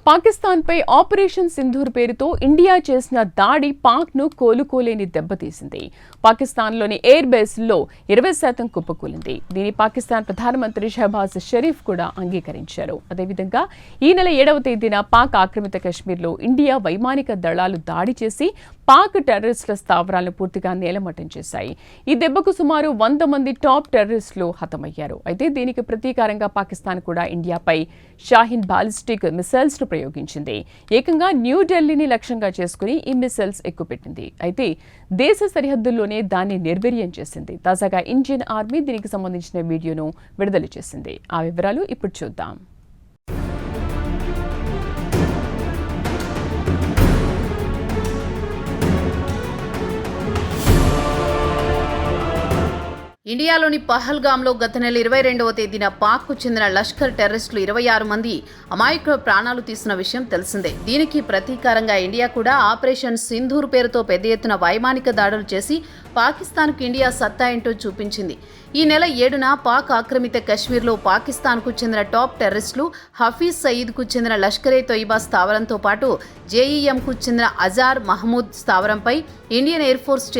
పాకిస్తాన్పై operation Sindoor పేరుతో India చేసిన దాడి పాక్ను కోలుకోలేని దెబ్బతీసింది. పాకిస్తాన్లోని ఎయిర్ బేస్లో 20% కుప్పకూలింది. దీని పాకిస్తాన్ ప్రధానమంత్రి షహబాజ్ షరీఫ్ కూడా అంగీకరించారు. అదేవిధంగా ఈ నెల 7వ తేదీన పాక్ ఆక్రమిత కశ్మీర్లో ఇండియా వైమానిక దళాలు దాడి చేసి పాక్ టెర్రరిస్టుల స్థావరాలను పూర్తిగా నేలమట్టం చేశాయి. ఈ దెబ్బకు సుమారు 100 మంది టాప్ టెర్రరిస్టులు హతమయ్యారు. అయితే దీనికి ప్రతీకారంగా పాకిస్తాన్ కూడా ఇండియాపై షాహీన్ బాలిస్టిక్ మిసైల్స్ ను ప్రయోగించింది. ఏకంగా న్యూఢిల్లీని లక్ష్యంగా చేసుకుని ఈ మిసైల్స్ ఎక్కుపెట్టింది. అయితే దేశ సరిహద్దుల్లోనే దాన్ని నిర్వీర్యం చేసింది. తాజాగా ఇండియన్ ఆర్మీ దీనికి సంబంధించిన వీడియోను విడుదల చేసింది. ఆ వివరాలు ఇప్పుడు చూద్దాం. ఇండియాలోని పహల్గామ్లో గత నెల 22వ తేదీన పాక్కు చెందిన లష్కర్ టెర్రరిస్టులు 26 మంది అమాయకుల ప్రాణాలు తీసిన విషయం తెలిసిందే. దీనికి ప్రతీకారంగా ఇండియా కూడా ఆపరేషన్ సింధూర్ పేరుతో పెద్ద ఎత్తున వైమానిక దాడులు చేసి పాకిస్తాన్కు ఇండియా సత్తా ఏంటో చూపించింది. ఈ నెల 7న పాక్ ఆక్రమిత కశ్మీర్లో పాకిస్తాన్కు చెందిన టాప్ టెర్రరిస్టులు హఫీజ్ సయీద్కు చెందిన లష్కరే తొయిబా స్థావరంతో పాటు జేఈఎంకు చెందిన అజార్ మహమూద్ స్థావరంపై ఇండియన్ ఎయిర్ ఫోర్స్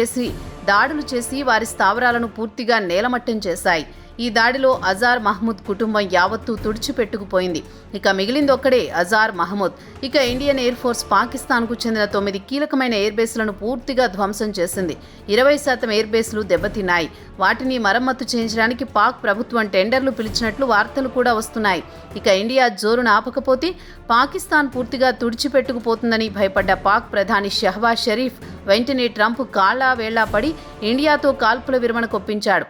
దాడులు చేసి వారి స్థావరాలను పూర్తిగా నేలమట్టం చేశాయి. ఈ దాడిలో అజార్ మహమూద్ కుటుంబం యావత్తూ తుడిచిపెట్టుకుపోయింది. ఇక మిగిలిందొక్కడే అజార్ మహమూద్. ఇక ఇండియన్ ఎయిర్ ఫోర్స్ పాకిస్తాన్కు చెందిన 9 కీలకమైన ఎయిర్ బేస్లను పూర్తిగా ధ్వంసం చేసింది. 20% ఎయిర్ బేస్లు దెబ్బతిన్నాయి. వాటిని మరమ్మతు చేయించడానికి పాక్ ప్రభుత్వం టెండర్లు పిలిచినట్లు వార్తలు కూడా వస్తున్నాయి. ఇక ఇండియా జోరును ఆపకపోతే పాకిస్తాన్ పూర్తిగా తుడిచిపెట్టుకుపోతుందని భయపడ్డ పాక్ ప్రధాని షహబాజ్ షరీఫ్ వెంటనే ట్రంప్ కాళ్లా వేళ్లా పడి ఇండియాతో కాల్పుల విరమణ కొప్పించాడు.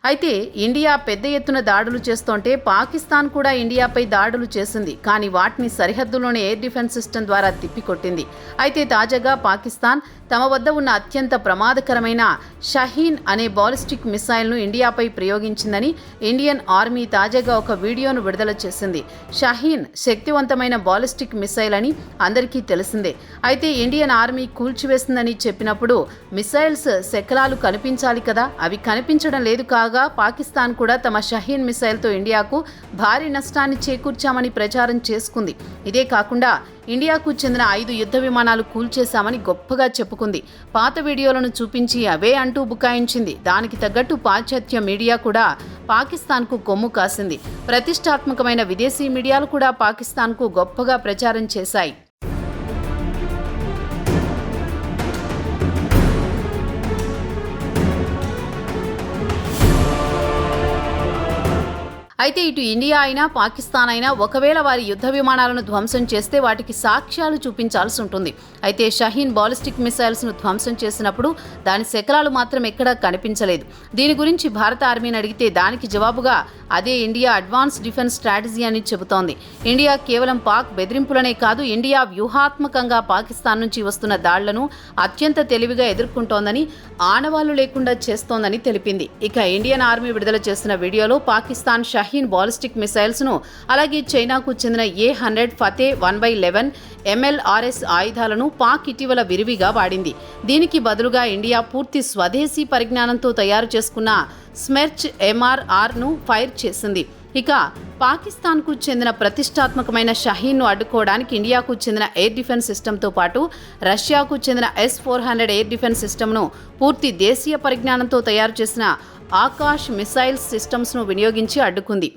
అయితే ఇండియా పెద్ద ఎత్తున దాడులు చేస్తుంటే పాకిస్తాన్ కూడా ఇండియాపై దాడులు చేసింది. కానీ వాటిని సరిహద్దులోని ఎయిర్ డిఫెన్స్ సిస్టమ్ ద్వారా తిప్పికొట్టింది. అయితే తాజాగా పాకిస్తాన్ తమ వద్ద ఉన్న అత్యంత ప్రమాదకరమైన షహీన్ అనే బాలిస్టిక్ మిసైల్ను ఇండియాపై ప్రయోగించిందని ఇండియన్ ఆర్మీ తాజాగా ఒక వీడియోను విడుదల చేసింది. షహీన్ శక్తివంతమైన బాలిస్టిక్ మిసైల్ అని అందరికీ తెలిసిందే. అయితే ఇండియన్ ఆర్మీ కూల్చివేసిందని చెప్పినప్పుడు మిసైల్స్ శకలాలు కనిపించాలి కదా, అవి కనిపించడం లేదు. కాగా పాకిస్తాన్ కూడా తమ షహీన్ మిసైల్తో ఇండియాకు భారీ నష్టాన్ని చేకూర్చామని ప్రచారం చేసుకుంది. ఇదే కాకుండా ఇండియాకు చెందిన 5 యుద్ధ విమానాలు కూల్చేశామని గొప్పగా చెప్పుకుంది. పాత వీడియోలను చూపించి అవే అంటూ బుకాయించింది. దానికి తగ్గట్టు పాశ్చాత్య మీడియా కూడా పాకిస్తాన్కు కొమ్ము కాసింది. ప్రతిష్టాత్మకమైన విదేశీ మీడియాలు కూడా పాకిస్తాన్కు గొప్పగా ప్రచారం చేశాయి. అయితే ఇటు ఇండియా అయినా పాకిస్తాన్ అయినా ఒకవేళ వారి యుద్ధ విమానాలను ధ్వంసం చేస్తే వాటికి సాక్ష్యాలు చూపించాల్సి ఉంటుంది. అయితే షహీన్ బాలిస్టిక్ మిసైల్స్ను ధ్వంసం చేసినప్పుడు దాని శకలాలు మాత్రం ఎక్కడా కనిపించలేదు. దీని గురించి భారత ఆర్మీని అడిగితే దానికి జవాబుగా అదే ఇండియా అడ్వాన్స్ డిఫెన్స్ స్ట్రాటజీ అని చెబుతోంది. ఇండియా కేవలం పాక్ బెదిరింపులనే కాదు, ఇండియా వ్యూహాత్మకంగా పాకిస్తాన్ నుంచి వస్తున్న దాడులను అత్యంత తెలివిగా ఎదుర్కొంటోందని, ఆనవాళ్లు లేకుండా చేస్తోందని తెలిపింది. ఇక ఇండియన్ ఆర్మీ విడుదల చేసిన వీడియోలో పాకిస్తాన్ షహీన్ బాలిస్టిక్ మిసైల్స్ ను అలాగే చైనాకు చెందిన A-100 ఫతే 1/11 MLRS ఆయుధాలను పాక్ ఇటీవల విరివిగా వాడింది. దీనికి బదులుగా ఇండియా పూర్తి స్వదేశీ పరిజ్ఞానంతో తయారు చేసుకున్న స్మెర్చ్ MRR ను ఫైర్ చేసింది. ఇక పాకిస్తాన్కు చెందిన ప్రతిష్టాత్మకమైన షహీన్ను అడ్డుకోవడానికి ఇండియాకు చెందిన ఎయిర్ డిఫెన్స్ సిస్టమ్తో పాటు రష్యాకు చెందిన S-400 ఎయిర్ డిఫెన్స్ సిస్టమ్ను పూర్తి దేశీయ పరిజ్ఞానంతో తయారు చేసిన ఆకాష్ మిసైల్స్ సిస్టమ్స్ను వినియోగించి అడ్డుకుంది.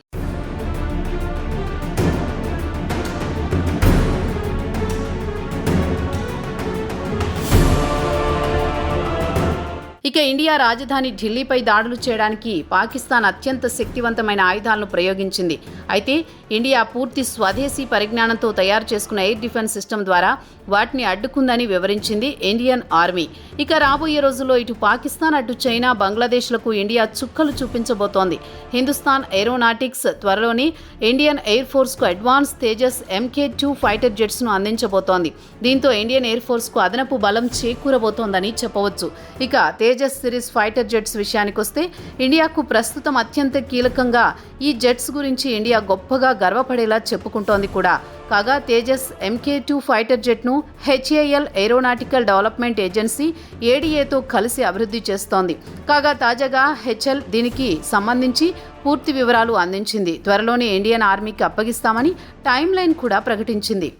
ఇక ఇండియా రాజధాని ఢిల్లీపై దాడులు చేయడానికి పాకిస్తాన్ అత్యంత శక్తివంతమైన ఆయుధాలను ప్రయోగించింది. అయితే ఇండియా పూర్తి స్వదేశీ పరిజ్ఞానంతో తయారు చేసుకున్న ఎయిర్ డిఫెన్స్ సిస్టమ్ ద్వారా వాటిని అడ్డుకుందని వివరించింది ఇండియన్ ఆర్మీ. ఇక రాబోయే రోజుల్లో ఇటు పాకిస్తాన్ అటు చైనా బంగ్లాదేశ్లకు ఇండియా చుక్కలు చూపించబోతోంది. హిందుస్థాన్ ఏరోనాటిక్స్ త్వరలోనే ఇండియన్ ఎయిర్ ఫోర్స్కు అడ్వాన్స్ తేజస్ MK2 ఫైటర్ జెట్స్ను అందించబోతోంది. దీంతో ఇండియన్ ఎయిర్ ఫోర్స్కు అదనపు బలం చేకూరబోతోందని చెప్పవచ్చు. ఇక తేజస్ సిరీస్ ఫైటర్ జెట్స్ విషయానికొస్తే ఇండియాకు ప్రస్తుతం అత్యంత కీలకంగా ఈ జెట్స్ గురించి ఇండియా గొప్పగా గర్వపడేలా చెప్పుకుంటోంది కూడా. కాగా తేజస్ MK2 ఫైటర్ జెట్ను HAL ఏరోనాటికల్ డెవలప్మెంట్ ఏజెన్సీ ADAతో కలిసి అభివృద్ధి చేస్తోంది. కాగా తాజాగా HAL దీనికి సంబంధించి పూర్తి వివరాలు అందించింది. త్వరలోనే ఇండియన్ ఆర్మీకి అప్పగిస్తామని టైమ్ లైన్ కూడా ప్రకటించింది.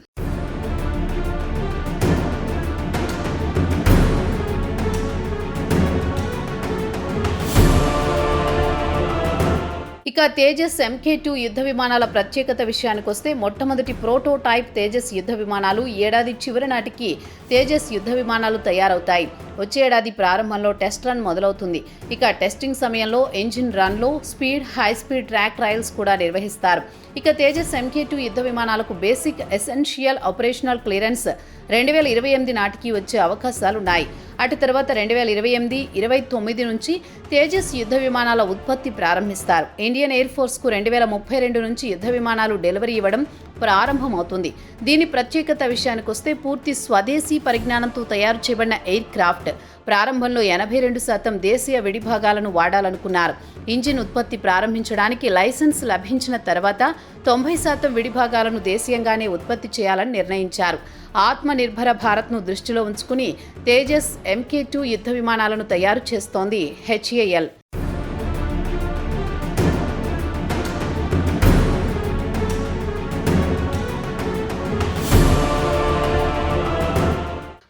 ఇక తేజస్ MK2 యుద్ధ విమానాల ప్రత్యేకత విషయానికొస్తే మొట్టమొదటి ప్రోటోటైప్ తేజస్ యుద్ధ విమానాలు ఏడాది చివరి నాటికి తేజస్ యుద్ధ విమానాలు తయారవుతాయి. వచ్చే ఏడాది ప్రారంభంలో టెస్ట్ రన్ మొదలవుతుంది. ఇక టెస్టింగ్ సమయంలో ఇంజిన్ రన్లో speed, high speed track trials కూడా నిర్వహిస్తారు. ఇక తేజస్ MK2 యుద్ధ విమానాలకు బేసిక్ ఎసెన్షియల్ ఆపరేషనల్ క్లియరెన్స్ 2028 నాటికి వచ్చే అవకాశాలున్నాయి. అటు తర్వాత 2028-29 నుంచి తేజస్ యుద్ధ విమానాల ఉత్పత్తి ప్రారంభిస్తారు. ఇండియన్ ఎయిర్ ఫోర్స్కు 2032 నుంచి యుద్ధ విమానాలు డెలివరీ ఇవ్వడం ప్రారంభమవుతుంది. దీని ప్రత్యేకత విషయానికొస్తే పూర్తి స్వదేశీ పరిజ్ఞానంతో తయారు చేయబడిన ఎయిర్ క్రాఫ్ట్. ప్రారంభంలో 82% దేశీయ విడిభాగాలను వాడాలనుకున్నారు. ఇంజిన్ ఉత్పత్తి ప్రారంభించడానికి లైసెన్స్ లభించిన తర్వాత 90% విడిభాగాలను దేశీయంగానే ఉత్పత్తి చేయాలని నిర్ణయించారు. ఆత్మనిర్భర భారత్ను దృష్టిలో ఉంచుకుని తేజస్ MK2 యుద్ధ విమానాలను తయారు చేస్తోంది HAL.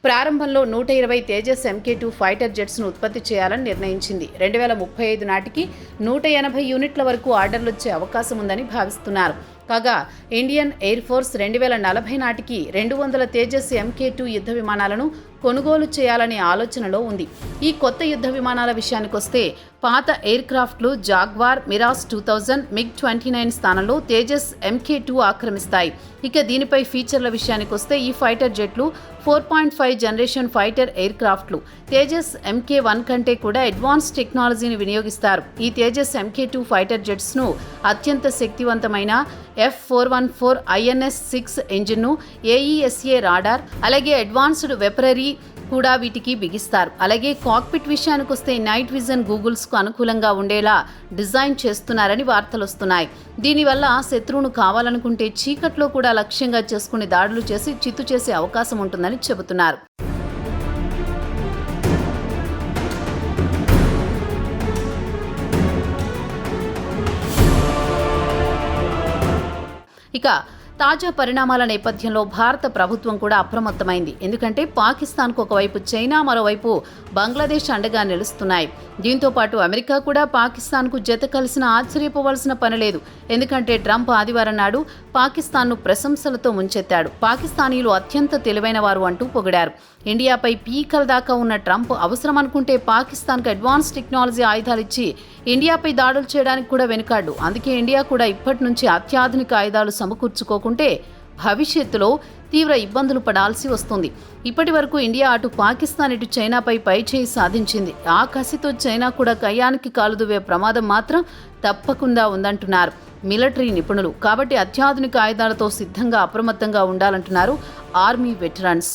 ప్రారంభంలో 120 తేజస్ MK2 ఫైటర్ జెట్స్ను ఉత్పత్తి చేయాలని నిర్ణయించింది. 2035 నాటికి 180 యూనిట్ల వరకు ఆర్డర్లొచ్చే అవకాశం ఉందని భావిస్తున్నారు. కాగా ఇండియన్ ఎయిర్ ఫోర్స్ 2040 నాటికి 200 తేజస్ MK2 యుద్ధ విమానాలను కొనుగోలు చేయాలనే ఆలోచనలో ఉంది. ఈ కొత్త యుద్ధ విమానాల విషయానికొస్తే పాత ఎయిర్ క్రాఫ్ట్లు జాగ్వార్, మిరాజ్ 2000, MiG-29 స్థానంలో తేజస్ MK2 ఆక్రమిస్తాయి. ఇక దీనిపై ఫీచర్ల విషయానికొస్తే ఈ ఫైటర్ జెట్లు 4.5 జనరేషన్ ఫైటర్ ఎయిర్ క్రాఫ్ట్లు. తేజస్ MK1 కంటే కూడా అడ్వాన్స్ టెక్నాలజీని వినియోగిస్తారు. ఈ తేజస్ MK2 ఫైటర్ జెట్స్ను అత్యంత శక్తివంతమైన F414 INS-6 ఇంజిన్ను, AESA రాడార్, అలాగే అడ్వాన్స్డ్ వెపనరీ కూడా వీటికి బిగిస్తారు. అలాగే కాక్పిట్ విషయానికొస్తే నైట్ విజన్ గూగుల్స్కు అనుకూలంగా ఉండేలా డిజైన్ చేస్తున్నారని వార్తలొస్తున్నాయి. దీనివల్ల శత్రువును కావాలనుకుంటే చీకట్లో కూడా లక్ష్యంగా చేసుకుని దాడులు చేసి చిత్తు చేసే అవకాశం ఉంటుందని చెబుతున్నారు. ఇక తాజా పరిణామాల నేపథ్యంలో భారత ప్రభుత్వం కూడా అప్రమత్తమైంది. ఎందుకంటే పాకిస్తాన్కు ఒకవైపు చైనా, మరోవైపు బంగ్లాదేశ్ అండగా నిలుస్తున్నాయి. దీంతో పాటు అమెరికా కూడా పాకిస్తాన్కు జత కలిసిన ఆశ్చర్యపోవాల్సిన పని లేదు. ఎందుకంటే ట్రంప్ ఆదివారం నాడు పాకిస్తాన్ను ప్రశంసలతో ముంచెత్తాడు. పాకిస్తానీయులు అత్యంత తెలివైన వారు అంటూ పొగిడారు. ఇండియాపై పీకల దాకా ఉన్న ట్రంప్ అవసరం అనుకుంటే పాకిస్తాన్కు అడ్వాన్స్ టెక్నాలజీ ఆయుధాలు ఇచ్చి ఇండియాపై దాడులు చేయడానికి కూడా వెనుకాడు. అందుకే ఇండియా కూడా ఇప్పటి నుంచి అత్యాధునిక ఆయుధాలు సమకూర్చుకోకుంటే భవిష్యత్తులో తీవ్ర ఇబ్బందులు పడాల్సి వస్తుంది. ఇప్పటి వరకు ఇండియా అటు పాకిస్తాన్ ఇటు చైనాపై పైచేయి సాధించింది. ఆ కసితో చైనా కూడా కయ్యానికి కాలుదువే ప్రమాదం మాత్రం తప్పకుండా ఉందంటున్నారు మిలిటరీ నిపుణులు. కాబట్టి అత్యాధునిక ఆయుధాలతో సిద్ధంగా అప్రమత్తంగా ఉండాలంటున్నారు ఆర్మీ వెటరన్స్.